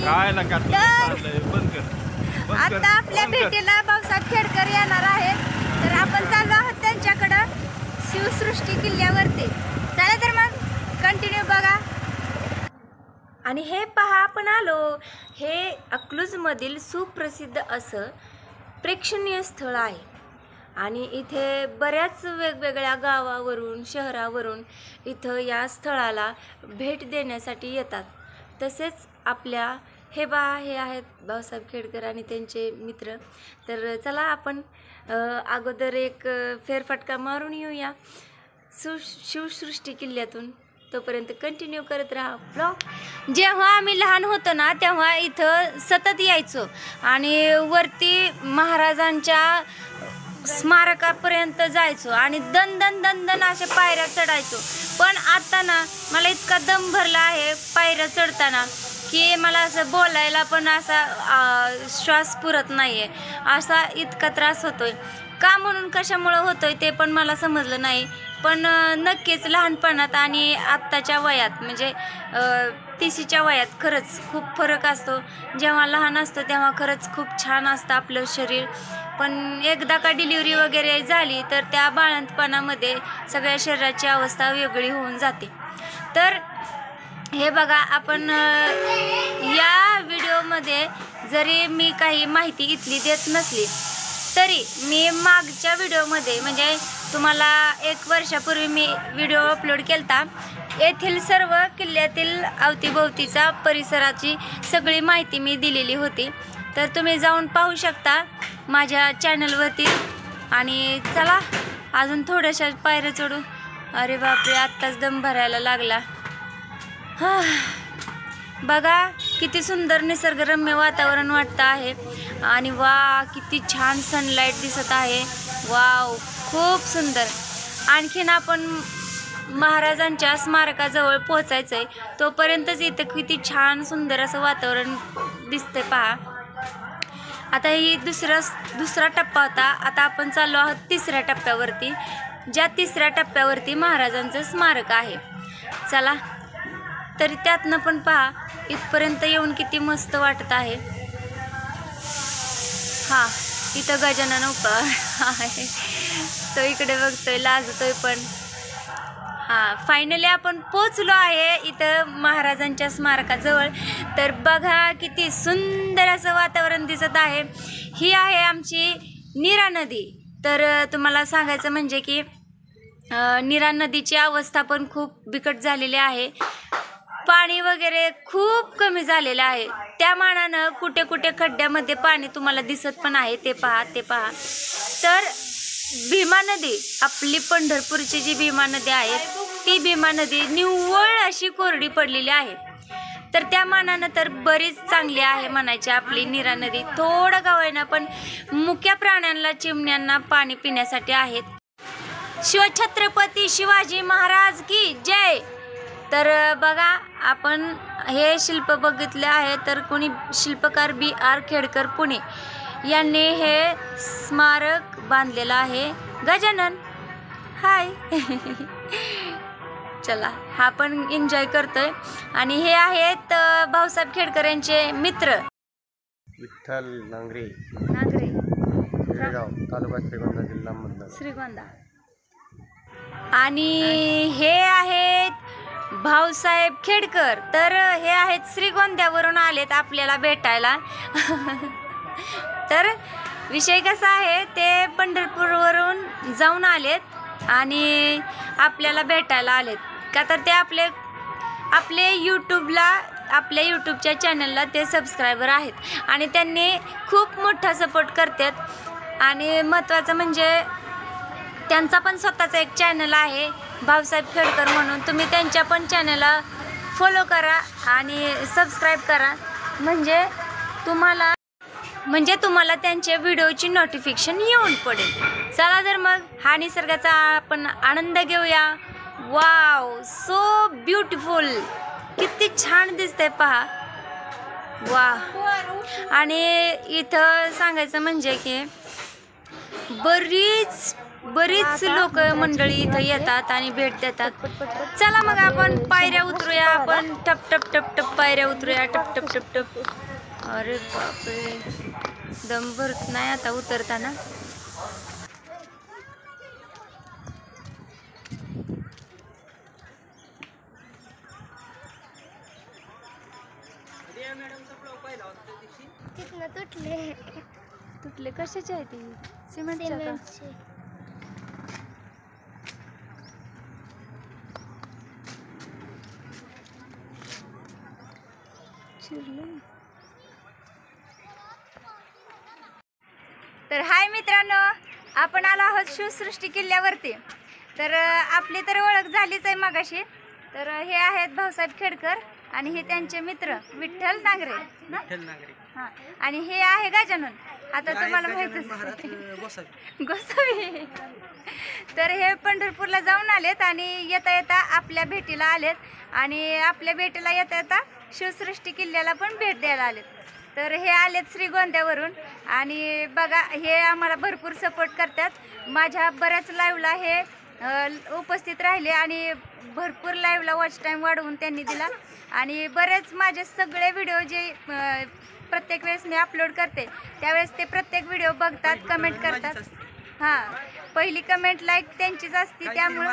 काय नका बंद कर. आता आपल्या भेटीला भाऊसाहेब खेडकर येणार आहेत, तर आपण चाललो आहोत त्यांच्याकडं शिवसृष्टी किल्ल्यावरती. चला तर मग कंटिन्यू बघा. आणि हे पहा, आपण आलो. हे अकलूजमधील सुप्रसिद्ध असं प्रेक्षणीय स्थळ आहे आणि इथे बऱ्याच वेगवेगळ्या गावावरून शहरावरून इथं या स्थळाला भेट देण्यासाठी येतात. तसेच आपल्या हे आहेत भाऊसाहेब खेडकर आणि त्यांचे मित्र. तर चला आपण अगोदर एक फेरफटका मारून येऊया शिवसृष्टी किल्ल्यातून. तोपर्यंत कंटिन्यू करत राहा ब्लॉग. जेव्हा आम्ही लहान होतो ना, तेव्हा इथं सतत यायचो आणि वरती महाराजांच्या स्मारकापर्यंत जायचो आणि दन दन दन दन अशा पायऱ्या चढायचो. पण आता ना मला इतका दम भरला आहे पायऱ्या चढताना की मला असं बोलायला पण असा श्वास पुरत नाही आहे. असा इतका त्रास होतोय. का म्हणून कशामुळं होतोय ते पण मला समजलं नाही. पण नक्कीच लहानपणात आणि आत्ताच्या वयात म्हणजे 30च्या वयात खरंच खूप फरक असतो. जेव्हा लहान असतो तेव्हा खरंच खूप छान असतं आपलं शरीर. पण एकदा का डिलिव्हरी वगैरे झाली तर त्या बाळंतपणामध्ये सगळ्या शरीराची अवस्था वेगळी होऊन जाते. तर हे बघा, आपण या व्हिडिओमध्ये जरी मी काही माहिती इथली देत नसली तरी मी मागच्या व्हिडिओमध्ये म्हणजे तुम्हाला 1 वर्षापूर्वी मी व्हिडिओ अपलोड केलता. येथील सर्व किल्ल्यातील अवतीभोवतीचा परिसराची सगळी माहिती मी दिलेली होती. तर तुम्ही जाऊन पाहू शकता माझ्या चॅनलवरती. आणि चला अजून थोड्याशा पायऱ्या चढू. अरे बापरे, आत्ताच दम भरायला लागला. बघा किती सुंदर निसर्गरम्य वातावरण वाटतं आहे. आणि वा किती छान सनलाईट दिसत आहे. वाव, खूप सुंदर. आणखीन आपण महाराजांच्या स्मारकाजवळ पोहोचायचं आहे. तोपर्यंतच इथं किती छान सुंदर असं वातावरण दिसतंय पहा. आता ही दुसरा टप्पा होता. आता आपण चाललो आहोत 3ऱ्या टप्प्यावरती. ज्या 3ऱ्या टप्प्यावरती महाराजांचं स्मारक आहे. चला तरी त्यातनं पण पहा इथपर्यंत येऊन किती मस्त वाटत आहे. हा, इथं गजानन उभा आहे. तो इकडे बघतोय, लाजतोय पण. हा, फायनली आपण पोचलो आहे इथं महाराजांच्या स्मारकाजवळ. तर बघा किती सुंदर असं वातावरण दिसत आहे. ही आहे आमची नीरा नदी. तर तुम्हाला सांगायचं म्हणजे की नीरा नदीची अवस्था पण खूप बिकट झालेली आहे. पाणी वगैरे खूप कमी झालेलं आहे. त्या मानानं कुठे कुठे खड्ड्यामध्ये पाणी तुम्हाला दिसत पण आहे. ते पहा. तर भीमा नदी, आपली पंढरपूरची जी भीमा नदी आहे ती भीमा नदी निव्वळ अशी कोरडी पडलेली आहे. तर त्या मानानं तर बरीच चांगली आहे म्हणायची आपली नीरा नदी. थोडं गावांना पण मुक्या प्राण्यांना, चिमण्यांना पाणी पिण्यासाठी आहेत. शिवछत्रपती शिवाजी महाराज की जय. तर बघा, आपण हे शिल्प बघितले आहे. तर कोणी शिल्पकार BR खेडकर पुणे यांनी हे स्मारक बांधलेलं आहे. गजानन हाय. चला, हा पण एन्जॉय करतोय. आणि हे आहेत भाऊसाहेब खेडकर यांचे मित्र विठ्ठल नांगरे, तालुका श्रीगोंदा, जिल्हा मधला श्रीगोंदा. आणि हे आहेत भाऊसाहेब खेडकर. तर हे आहेत श्रीगोंद्यावरून आलेत आपल्याला भेटायला. तर विषय कसा आहे, ते पंढरपूरवरून जाऊन आलेत आणि आपल्याला भेटायला आलेत का. तर ते आपल्या यूट्यूबच्या चॅनलला ते सबस्क्रायबर आहेत आणि त्यांनी खूप मोठा सपोर्ट करतात. आणि महत्त्वाचं म्हणजे त्यांचा पण स्वतःचा एक चॅनल आहे भाऊसाहेब खेडकर म्हणून. तुम्ही त्यांच्या पण चॅनलला फॉलो करा आणि सबस्क्राईब करा. म्हणजे तुम्हाला त्यांच्या व्हिडिओची नोटिफिकेशन येऊन पडेल. चला तर मग हा निसर्गाचा आपण आनंद घेऊया. Wow, so beautiful. किती छान दिसतंय पहा. वा. आणि इथं सांगायचं म्हणजे की बरीच बरीच लोक मंडळी इथं येतात आणि भेट देतात. चला मग आपण पायऱ्या उतरूया. आपण टप टप टप टप पायऱ्या उतरूया. टप टप टप टप. अरे बापरे, दम भरत नाही आता उतरताना. तुटले कशाचे आहे ती? सिमेंटच्या का? तर हाय मित्रांनो, आपण आलो आहोत शिवसृष्टी किल्ल्यावरती. तर आपली तर ओळख झालीच आहे मगाशी. तर हे आहेत भाऊसाहेब खेडकर आणि हे त्यांचे मित्र विठ्ठल नांगरे ना? हां, आणि हे आहे गजानन. आता तुम्हाला माहितच गोसावी. तर हे पंढरपूरला जाऊन आलेत आणि येता येता आपल्या भेटीला आलेत आणि आपल्या भेटीला येता येता शिवसृष्टी किल्ल्याला पण भेट द्यायला आलेत. तर हे आलेत श्रीगोंद्यावरून आणि बघा हे आम्हाला भरपूर सपोर्ट करतात. माझ्या बऱ्याच लाईव्हला हे उपस्थित राहिले आणि भरपूर लाईव्हला वॉच टाईम वाढवून त्यांनी दिला आणि बरेच माझे सगळे व्हिडिओ जे प्रत्येक वेळेस मी अपलोड करते त्यावेळेस ते प्रत्येक व्हिडिओ बघतात, कमेंट करतात. हां, पहिली कमेंट लाईक त्यांचीच असते त्यामुळे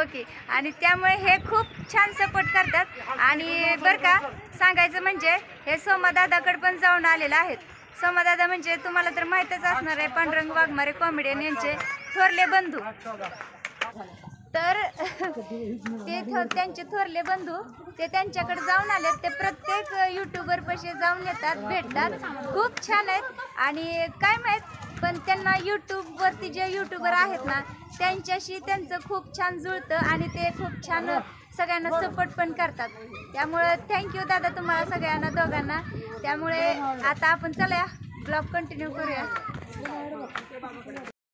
ओके. आणि त्यामुळे हे खूप छान सपोर्ट करतात. आणि बरं का सांगायचं म्हणजे हे सोमादादाकडे पण जाऊन आलेले आहेत. सोमादादा म्हणजे तुम्हाला तर माहीतच असणार आहे, पांडुरंग वाघमारे कॉमेडियन यांचे थोरले बंधू. तर ते त्यांचे थोरले बंधू ते त्यांच्याकडे जाऊन आलेत. ते प्रत्येक यूट्यूबर पाशी जाऊन येतात, भेटतात. खूप छान आहेत आणि काय माहीत पण त्यांना यूट्यूबवरती जे यूट्यूबर आहेत ना त्यांच्याशी त्यांचं खूप छान जुळतं आणि ते खूप छान सगळ्यांना सपोर्ट पण करतात. त्यामुळे थँक्यू दादा तुम्हाला सगळ्यांना दोघांना. त्यामुळे आता आपण चला ब्लॉग कंटिन्यू करूया.